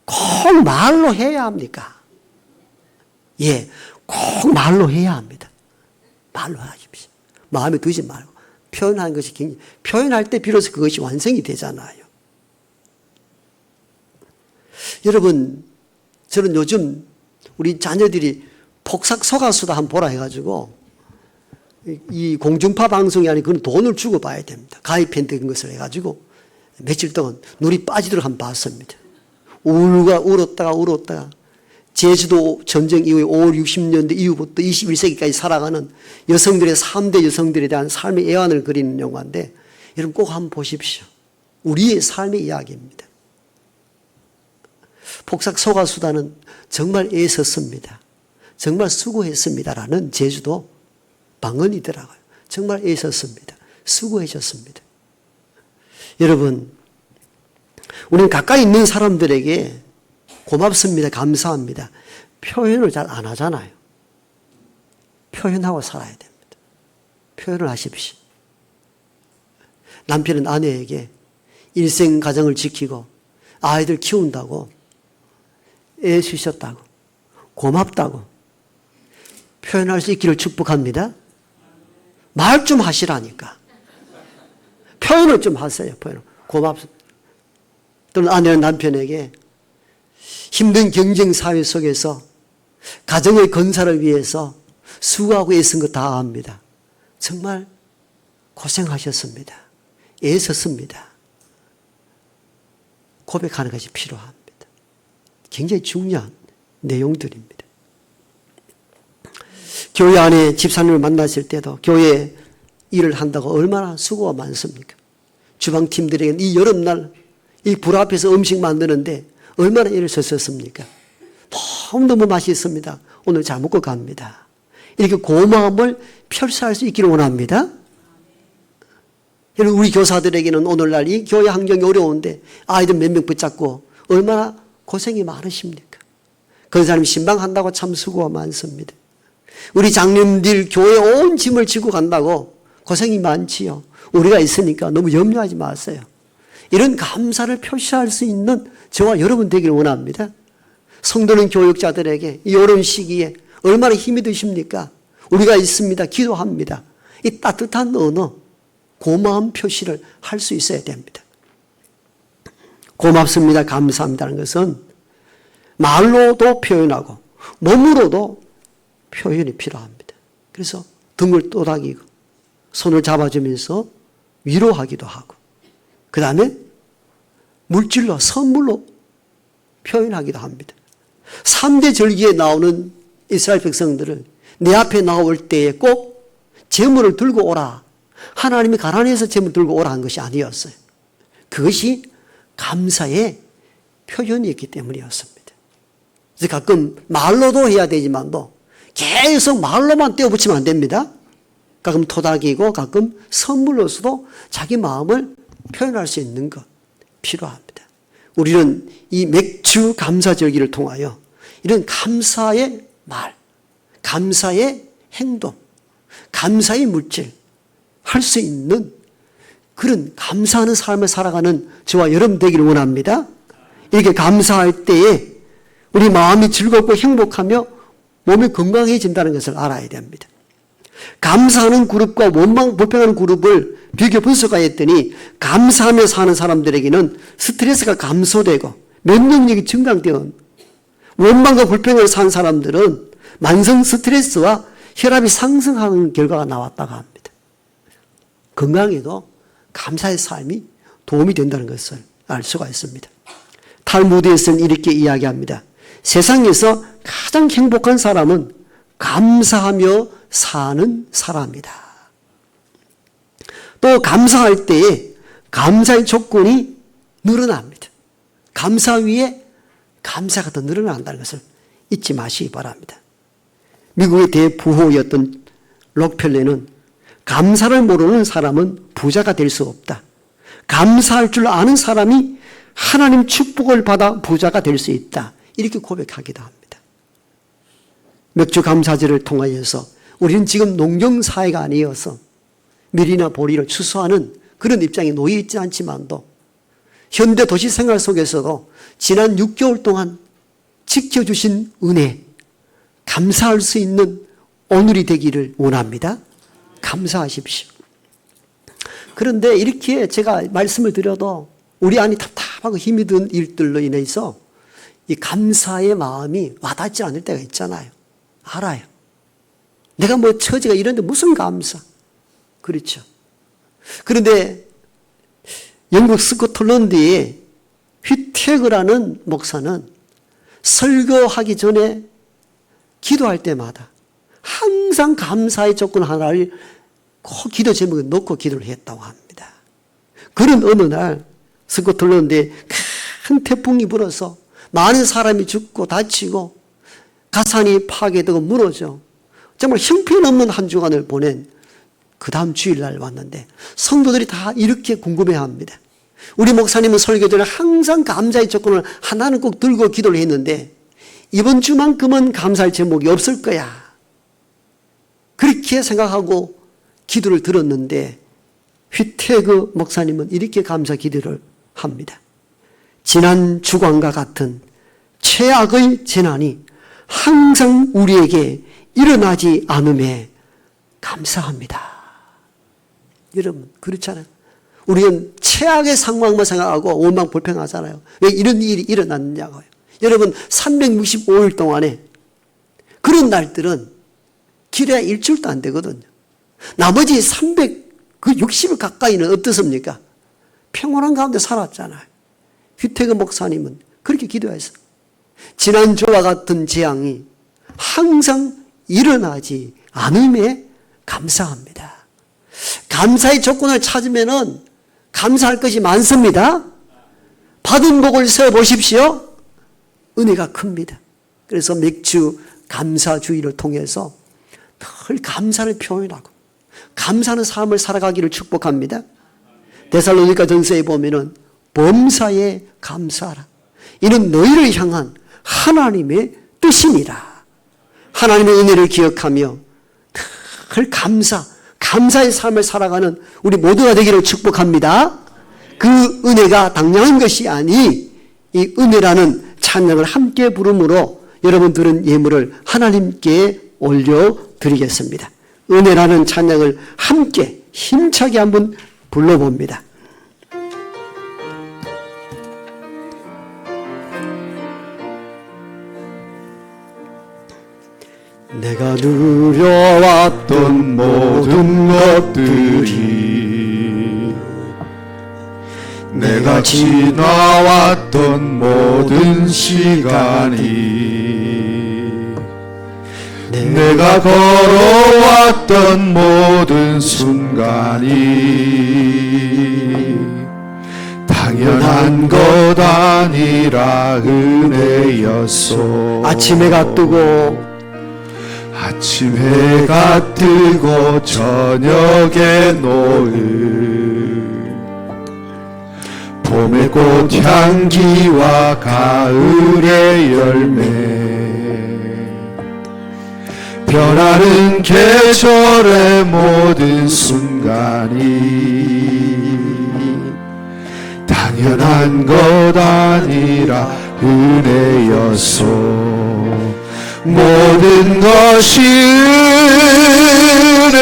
Speaker 1: 꼭 말로 해야 합니까? 예, 꼭 말로 해야 합니다. 말로 하십시오. 마음에 두지 말고 표현하는 것이 굉장히, 표현할 때 비로소 그것이 완성이 되잖아요. 여러분, 저는 요즘 우리 자녀들이 폭삭 소가수다 한번 보라 해가지고 이 공중파 방송이 아니고 그건 돈을 주고 봐야 됩니다. 가입한 것을 해가지고 며칠 동안 눈이 빠지도록 한번 봤습니다. 울었다가 제주도 전쟁 이후에 5, 60년대 이후부터 21세기까지 살아가는 여성들의 3대 여성들에 대한 삶의 애환을 그리는 영화인데 여러분 꼭 한번 보십시오. 우리의 삶의 이야기입니다. 폭삭 소가수다는 정말 애썼습니다. 정말 수고했습니다라는 제주도 방언이더라고요. 정말 애썼습니다. 수고하셨습니다. 여러분, 우리는 가까이 있는 사람들에게 고맙습니다. 감사합니다. 표현을 잘 안 하잖아요. 표현하고 살아야 됩니다. 표현을 하십시오. 남편은 아내에게 일생 가정을 지키고 아이들 키운다고 애쓰셨다고 고맙다고 표현할 수 있기를 축복합니다. 말 좀 하시라니까. 표현을 좀 하세요. 표현. 고맙습니다. 또는 아내는 남편에게 힘든 경쟁 사회 속에서 가정의 건설을 위해서 수고하고 애쓴 거 다 압니다. 정말 고생하셨습니다. 애썼습니다. 고백하는 것이 필요합니다. 굉장히 중요한 내용들입니다. 교회 안에 집사님을 만났을 때도 교회 일을 한다고 얼마나 수고가 많습니까? 주방팀들에게는 이 여름날 이 불 앞에서 음식 만드는데 얼마나 애를 썼습니까? 너무너무 맛있습니다. 오늘 잘 먹고 갑니다. 이렇게 고마움을 표시할 수 있기를 원합니다. 우리 교사들에게는 오늘날 이 교회 환경이 어려운데 아이들 몇 명 붙잡고 얼마나 고생이 많으십니까? 그런 사람이 신방한다고 참 수고가 많습니다. 우리 장님들 교회 온 짐을 지고 간다고 고생이 많지요. 우리가 있으니까 너무 염려하지 마세요. 이런 감사를 표시할 수 있는 저와 여러분 되기를 원합니다. 성도는 교육자들에게 이 어려운 시기에 얼마나 힘이 드십니까? 우리가 있습니다. 기도합니다. 이 따뜻한 언어, 고마움 표시를 할 수 있어야 됩니다. 고맙습니다. 감사합니다는 것은 말로도 표현하고 몸으로도 표현이 필요합니다. 그래서 등을 또닥이고 손을 잡아주면서 위로하기도 하고 그 다음에 물질로 선물로 표현하기도 합니다. 3대 절기에 나오는 이스라엘 백성들을 내 앞에 나올 때에 꼭 재물을 들고 오라. 하나님이 가난해서 재물 들고 오라 한 것이 아니었어요. 그것이 감사의 표현이었기 때문이었습니다. 그래서 가끔 말로도 해야 되지만도 계속 말로만 떼어붙이면 안 됩니다. 가끔 토닥이고 가끔 선물로서도 자기 마음을 표현할 수 있는 것 필요합니다. 우리는 이 맥주 감사절기를 통하여 이런 감사의 말, 감사의 행동, 감사의 물질 할 수 있는 그런 감사하는 삶을 살아가는 저와 여러분 되기를 원합니다. 이렇게 감사할 때에 우리 마음이 즐겁고 행복하며 몸이 건강해진다는 것을 알아야 됩니다. 감사하는 그룹과 원망 불평하는 그룹을 비교 분석하였더니 감사하며 사는 사람들에게는 스트레스가 감소되고 면역력이 증강되어 원망과 불평을 사는 사람들은 만성 스트레스와 혈압이 상승하는 결과가 나왔다고 합니다. 건강에도 감사의 삶이 도움이 된다는 것을 알 수가 있습니다. 탈무드에서는 이렇게 이야기합니다. 세상에서 가장 행복한 사람은 감사하며 사는 사람이다. 또 감사할 때에 감사의 조건이 늘어납니다. 감사 위에 감사가 더 늘어난다는 것을 잊지 마시기 바랍니다. 미국의 대부호였던 록펠러는 감사를 모르는 사람은 부자가 될 수 없다. 감사할 줄 아는 사람이 하나님 축복을 받아 부자가 될 수 있다. 이렇게 고백하기도 합니다. 맥주 감사제를 통하여서 우리는 지금 농경사회가 아니어서 밀이나 보리를 추수하는 그런 입장에 놓여 있지 않지만도 현대 도시 생활 속에서도 지난 6개월 동안 지켜주신 은혜, 감사할 수 있는 오늘이 되기를 원합니다. 감사하십시오. 그런데 이렇게 제가 말씀을 드려도 우리 안이 답답하고 힘이 든 일들로 인해서 이 감사의 마음이 와닿지 않을 때가 있잖아요. 알아요. 내가 뭐 처지가 이런데 무슨 감사. 그렇죠. 그런데 영국 스코틀랜드의 휘태그라는 목사는 설교하기 전에 기도할 때마다 항상 감사의 조건 하나를 꼭 기도 제목에 넣고 기도를 했다고 합니다. 그런 어느 날 스코틀랜드에 큰 태풍이 불어서 많은 사람이 죽고 다치고 가산이 파괴되고 무너져 정말 형편없는 한 주간을 보낸 그 다음 주일날 왔는데 성도들이 다 이렇게 궁금해합니다. 우리 목사님은 설교 전에 항상 감사의 조건을 하나는 꼭 들고 기도를 했는데 이번 주만큼은 감사할 제목이 없을 거야. 그렇게 생각하고 기도를 들었는데 휘태그 목사님은 이렇게 감사 기도를 합니다. 지난 주간과 같은 최악의 재난이 항상 우리에게 일어나지 않음에 감사합니다. 여러분 그렇잖아요. 우리는 최악의 상황만 생각하고 원망 불평하잖아요. 왜 이런 일이 일어났느냐고요. 여러분 365일 동안에 그런 날들은 길에 일주일도 안 되거든요. 나머지 360일 가까이는 어떻습니까? 평온한 가운데 살았잖아요. 휘태그 목사님은 그렇게 기도했어요. 지난주와 같은 재앙이 항상 일어나지 않음에 감사합니다. 감사의 조건을 찾으면은 감사할 것이 많습니다. 받은 복을 세어보십시오. 은혜가 큽니다. 그래서 맥주 감사주의를 통해서 늘 감사를 표현하고 감사하는 삶을 살아가기를 축복합니다. 데살로니가 전서에 보면은 범사에 감사하라. 이는 너희를 향한 하나님의 뜻이니라. 하나님의 은혜를 기억하며 늘 감사의 삶을 살아가는 우리 모두가 되기를 축복합니다. 그 은혜가 당연한 것이 아니 이 은혜라는 찬양을 함께 부름으로 여러분 들은 예물을 하나님께 올려드리겠습니다. 은혜라는 찬양을 함께 힘차게 한번 불러봅니다. 내가 누려왔던
Speaker 2: 모든 것들이 내가 지나왔던 모든 시간이 내가 걸어왔던 모든 순간이 당연한 것 아니라 은혜였소.
Speaker 1: 아침 해가 뜨고
Speaker 2: 아침 해가 뜨고 저녁에 노을 봄의 꽃향기와 가을의 열매 변하는 계절의 모든 순간이 당연한 것 아니라 은혜였소. 모든 것이 은혜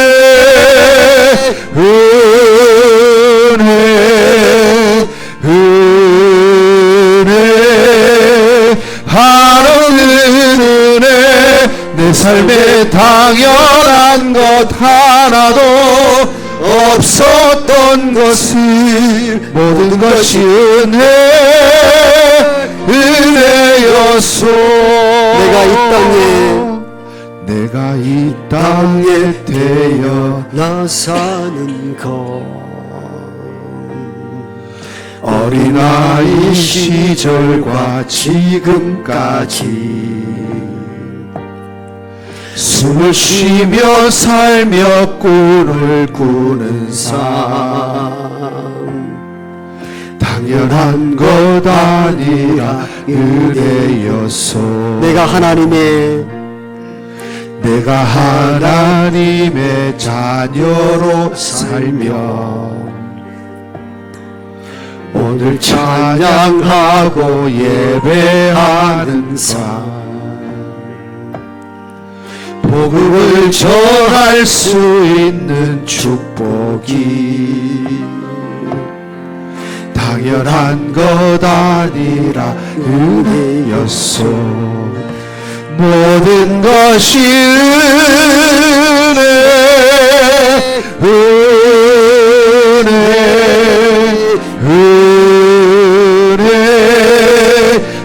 Speaker 2: 하나는 은혜 내 삶에 당연한 것 하나도 없었던 것을 모든 것이 은혜였소. 내가 이 땅에 태어나
Speaker 1: 사는 것
Speaker 2: 어린아이 시절과 지금까지 숨을 쉬며 살며 꿈을 꾸는 삶 당연한 것 아니라 은혜였소.
Speaker 1: 내가 하나님의
Speaker 2: 자녀로 살며 오늘 찬양하고 예배하는 삶 복음을 전할 수 있는 축복이 당연한 것 아니라 은혜였소. 모든 것이 은혜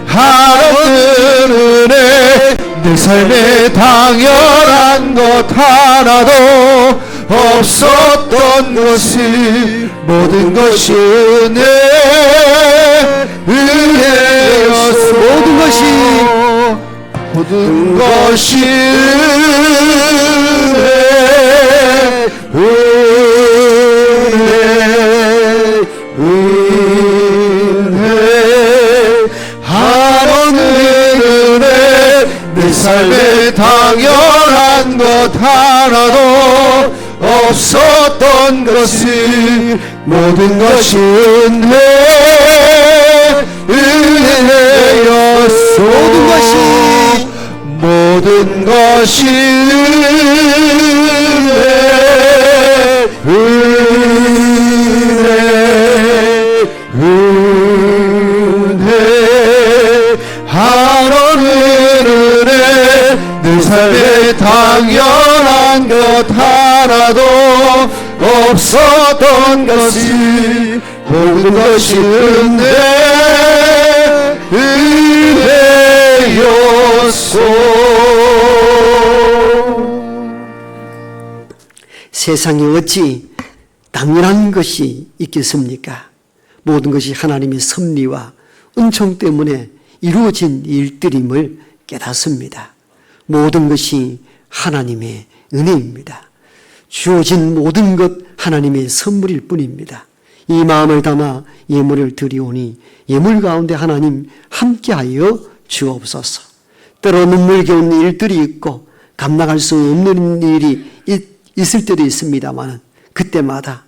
Speaker 2: 하나는 은혜 내 삶에 당연한 것 하나도 없었던 것을 모든 것이 은혜였소. 모든 것이 은혜 하나는 은혜 내 삶에 당연한 것 하나도 없었던 것을 모든 것이 은혜였소. 모든 것이 은혜 하나는 은혜 내 삶에 당연한 것 하나도 없었던 것이 모든 것이 은혜였소.
Speaker 1: 세상에 어찌 당연한 것이 있겠습니까? 모든 것이 하나님의 섭리와 은총 때문에 이루어진 일들임을 깨닫습니다. 모든 것이 하나님의 은혜입니다. 주어진 모든 것 하나님의 선물일 뿐입니다. 이 마음을 담아 예물을 드리오니 예물 가운데 하나님 함께하여 주옵소서. 때로 눈물겨운 일들이 있고 감당할 수 없는 일이 있을 때도 있습니다만 그때마다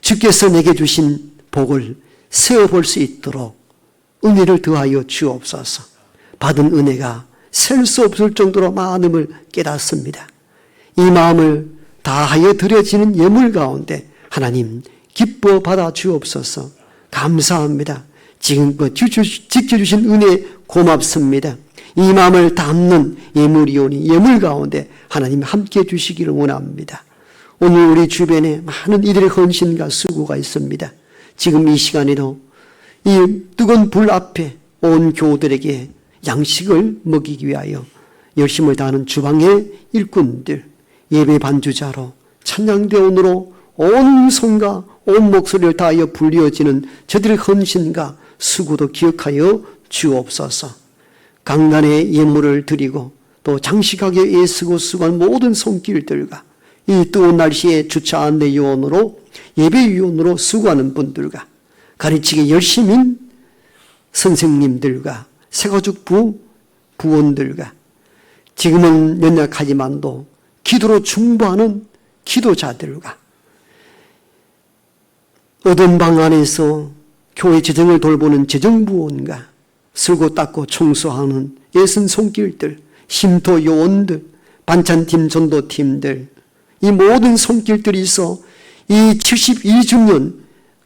Speaker 1: 주께서 내게 주신 복을 세어볼 수 있도록 은혜를 더하여 주옵소서. 받은 은혜가 셀 수 없을 정도로 많음을 깨닫습니다. 이 마음을 다하여 드려지는 예물 가운데 하나님 기뻐 받아 주옵소서. 감사합니다. 지금껏 지켜주신 은혜 고맙습니다. 이 마음을 담는 예물이오니 예물 가운데 하나님 함께 해주시기를 원합니다. 오늘 우리 주변에 많은 이들의 헌신과 수고가 있습니다. 지금 이 시간에도 이 뜨거운 불 앞에 온 교우들에게 양식을 먹이기 위하여 열심을 다하는 주방의 일꾼들, 예배 반주자로 찬양대원으로 온 손과 온 목소리를 다하여 불리어지는 저들의 헌신과 수고도 기억하여 주옵소서. 강단에 예물을 드리고 또 장식하게 애쓰고 수고한 모든 손길들과 이 뜨거운 날씨에 주차 안내 요원으로 예배 요원으로 수고하는 분들과 가르치기 열심인 선생님들과 새가족 부원들과 지금은 연약하지만도 기도로 충보하는 기도자들과 어두운 방 안에서 교회 재정을 돌보는 재정부원과 쓸고 닦고 청소하는 예순 손길들, 쉼터 요원들, 반찬팀 전도팀들, 이 모든 손길들이 있어 이 72주년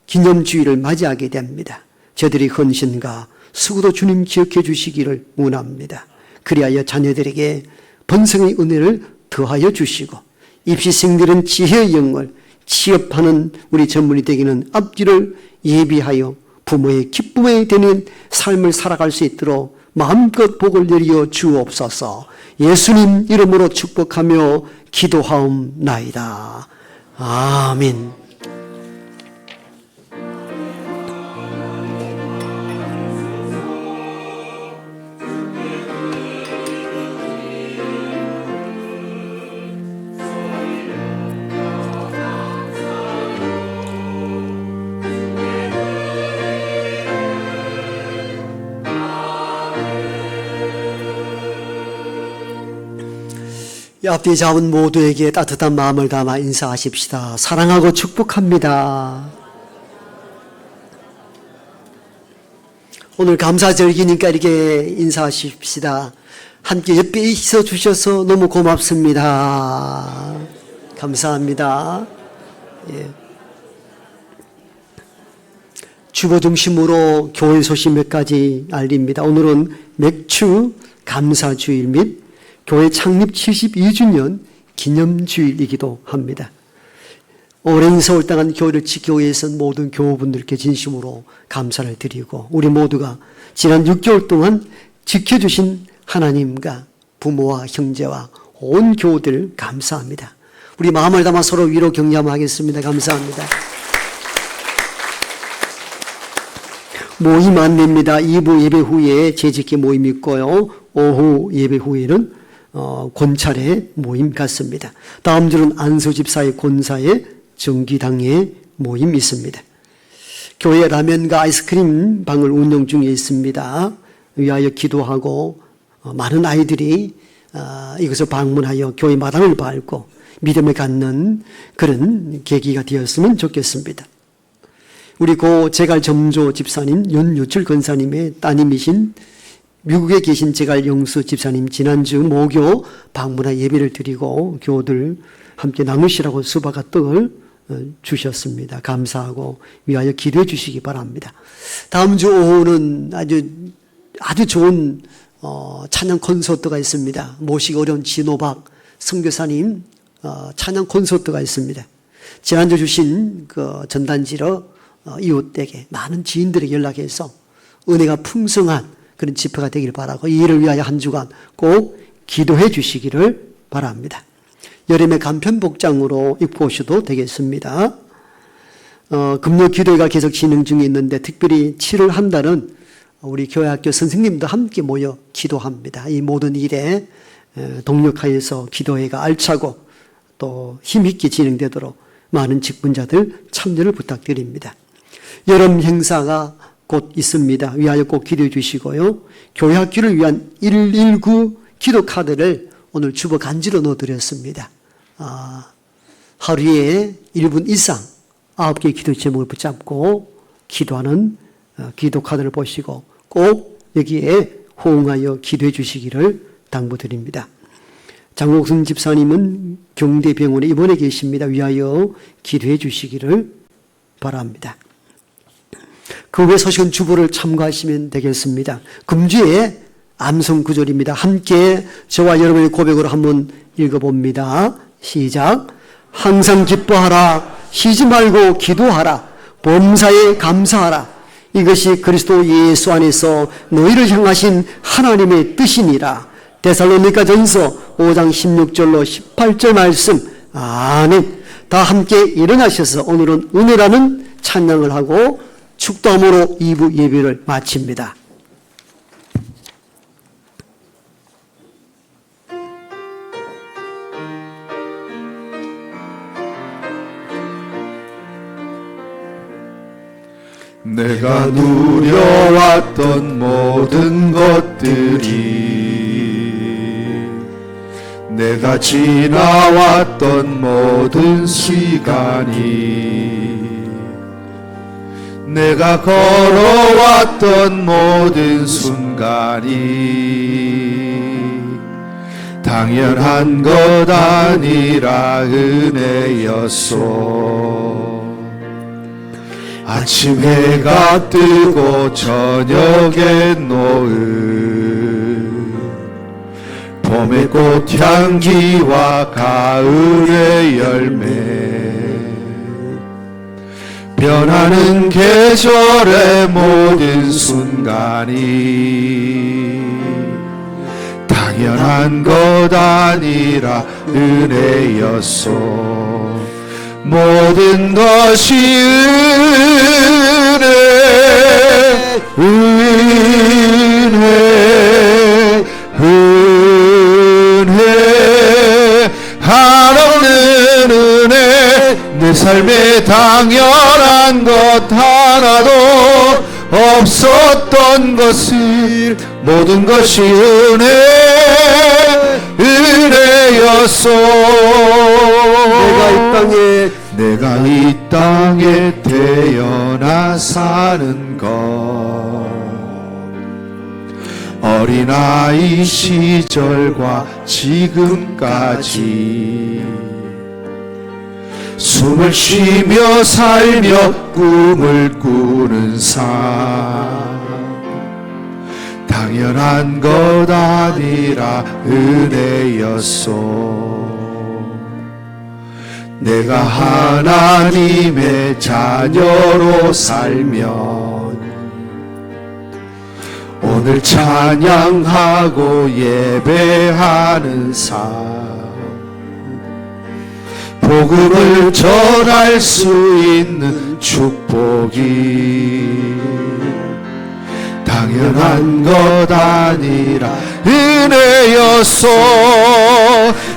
Speaker 1: 기념주의를 맞이하게 됩니다. 저들의 헌신과 수고도 주님 기억해 주시기를 원합니다. 그리하여 자녀들에게 번성의 은혜를 더하여 주시고 입시생들은 지혜의 영을, 취업하는 우리 전문이 되기는 앞뒤를 예비하여 부모의 기쁨에 되는 삶을 살아갈 수 있도록 마음껏 복을 내리어 주옵소서. 예수님 이름으로 축복하며 기도하옵나이다. 아멘. 앞뒤 잡은 모두에게 따뜻한 마음을 담아 인사하십시다. 사랑하고 축복합니다. 오늘 감사절기니까 이렇게 인사하십시다. 함께 옆에 있어 주셔서 너무 고맙습니다. 감사합니다. 예. 주보 중심으로 교회 소식 몇 가지 알립니다. 오늘은 맥주 감사주일 및 교회 창립 72주년 기념주일이기도 합니다. 오랜 세월 동안 교회를 지키고 계신 모든 교우분들께 진심으로 감사를 드리고 우리 모두가 지난 6개월 동안 지켜주신 하나님과 부모와 형제와 온 교우들 감사합니다. 우리 마음을 담아 서로 위로 격려하겠습니다. 감사합니다. 모임 안내입니다. 2부 예배 후에 재직기 모임이 있고요. 오후 예배 후에는 권찰의 모임 같습니다. 다음 주는 안소집사의 권사의 정기당의 모임이 있습니다. 교회 라면과 아이스크림 방을 운영 중에 있습니다. 위하여 기도하고 많은 아이들이 이것을 방문하여 교회 마당을 밟고 믿음을 갖는 그런 계기가 되었으면 좋겠습니다. 우리 고 제갈 점조 집사님 윤유출 권사님의 따님이신 미국에 계신 제갈 영수 집사님 지난주 모교 방문하 예배를 드리고 교우들 함께 나누시라고 수박과 떡을 주셨습니다. 감사하고 위하여 기도해 주시기 바랍니다. 다음 주 오후는 아주 좋은 찬양 콘서트가 있습니다. 모시기 어려운 진호박 선교사님 찬양 콘서트가 있습니다. 지난주 주신 그 전단지로 이웃에게 많은 지인들에게 연락해서 은혜가 풍성한 그런 집회가 되길 바라고 이 일을 위하여 한 주간 꼭 기도해 주시기를 바랍니다. 여름에 간편 복장으로 입고 오셔도 되겠습니다. 금요 기도회가 계속 진행 중에 있는데 특별히 7월 한 달은 우리 교회학교 선생님도 함께 모여 기도합니다. 이 모든 일에 동력하여서 기도회가 알차고 또 힘있게 진행되도록 많은 직분자들 참여를 부탁드립니다. 여름 행사가 곧 있습니다. 위하여 꼭 기도해 주시고요. 교회학교를 위한 119 기도 카드를 오늘 주보 간지로 넣어드렸습니다. 하루에 1분 이상 9개의 기도 제목을 붙잡고 기도하는 기도 카드를 보시고 꼭 여기에 호응하여 기도해 주시기를 당부드립니다. 장옥순 집사님은 경대병원에 입원해 계십니다. 위하여 기도해 주시기를 바랍니다. 그 외 소식은 주보를 참고하시면 되겠습니다. 금주에 암송 구절입니다. 함께 저와 여러분의 고백으로 한번 읽어봅니다. 시작. 항상 기뻐하라. 쉬지 말고 기도하라. 범사에 감사하라. 이것이 그리스도 예수 안에서 너희를 향하신 하나님의 뜻이니라. 데살로니가전서 5장 16절로 18절 말씀. 아멘. 다 함께 일어나셔서 오늘은 은혜라는 찬양을 하고 축도함으로 2부 예배를 마칩니다.
Speaker 2: 내가 누려왔던 모든 것들이 내가 지나왔던 모든 시간이 내가 걸어왔던 모든 순간이 당연한 것 아니라 은혜였소. 아침 해가 뜨고 저녁에 노을 봄의 꽃향기와 가을의 열매 변하는 계절의 모든 순간이 당연한 것 아니라 은혜였소. 모든 것이 은혜 한없는 은혜 내 삶에 당연한 것 하나도 없었던 것을 모든 것이 은혜였소. 내가 이 땅에 태어나 사는 것 어린아이 시절과 지금까지 숨을 쉬며 살며 꿈을 꾸는 삶 당연한 것 아니라 은혜였소. 내가 하나님의 자녀로 살면 오늘 찬양하고 예배하는 삶 복음을 전할 수 있는 축복이 당연한 것 아니라 은혜였소.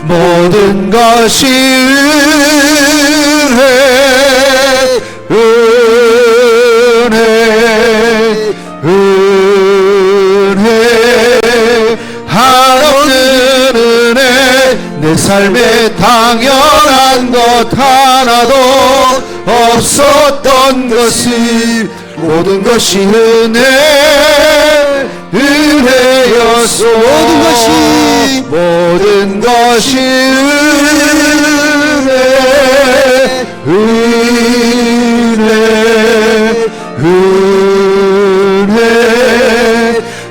Speaker 2: 모든 것이 은혜 한없는 은혜 내 삶에 당연한 것 하나도 없었던 것을 모든 것이 은혜였소. 모든 것이 은혜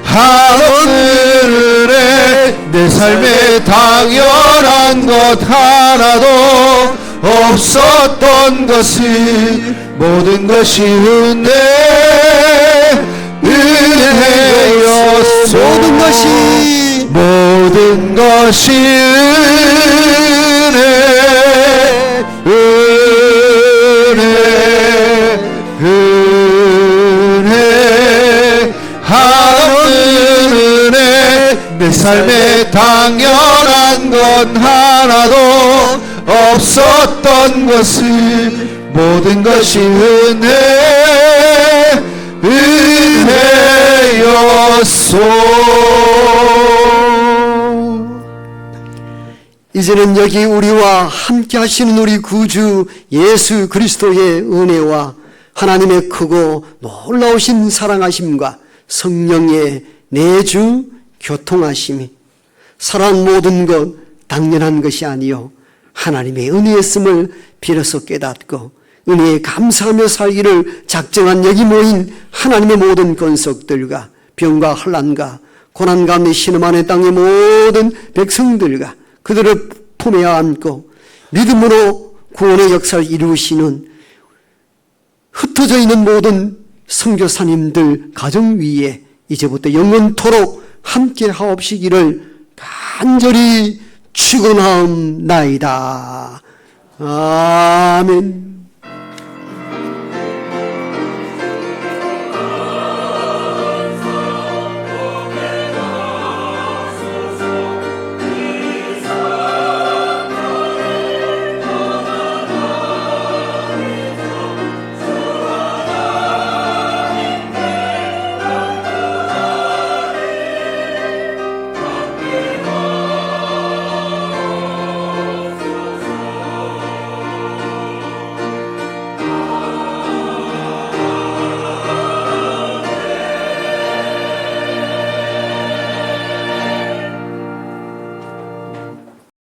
Speaker 2: 한없는 은혜 내 삶에 당연한 것 하나도 없었던 것을 모든 것이 은혜였소. 모든 것이 은혜 한없는 은혜 내 삶에 당연한 건 하나도 없었던 것을 모든 것이 은혜였소.
Speaker 1: 이제는 여기 우리와 함께 하시는 우리 구주 예수 그리스도의 은혜와 하나님의 크고 놀라우신 사랑하심과 성령의 내주 교통하심이 사랑 모든 것 당연한 것이 아니요 하나님의 은혜였음을 비로소 깨닫고 은혜에 감사하며 살기를 작정한 여기 모인 하나님의 모든 권속들과 병과 환난과 고난 가운데 신음하는 땅의 모든 백성들과 그들을 품에 안고 믿음으로 구원의 역사를 이루시는 흩어져 있는 모든 선교사님들 가정 위에 이제부터 영원토록 함께 하옵시기를 간절히 축원하옵나이다. 아멘.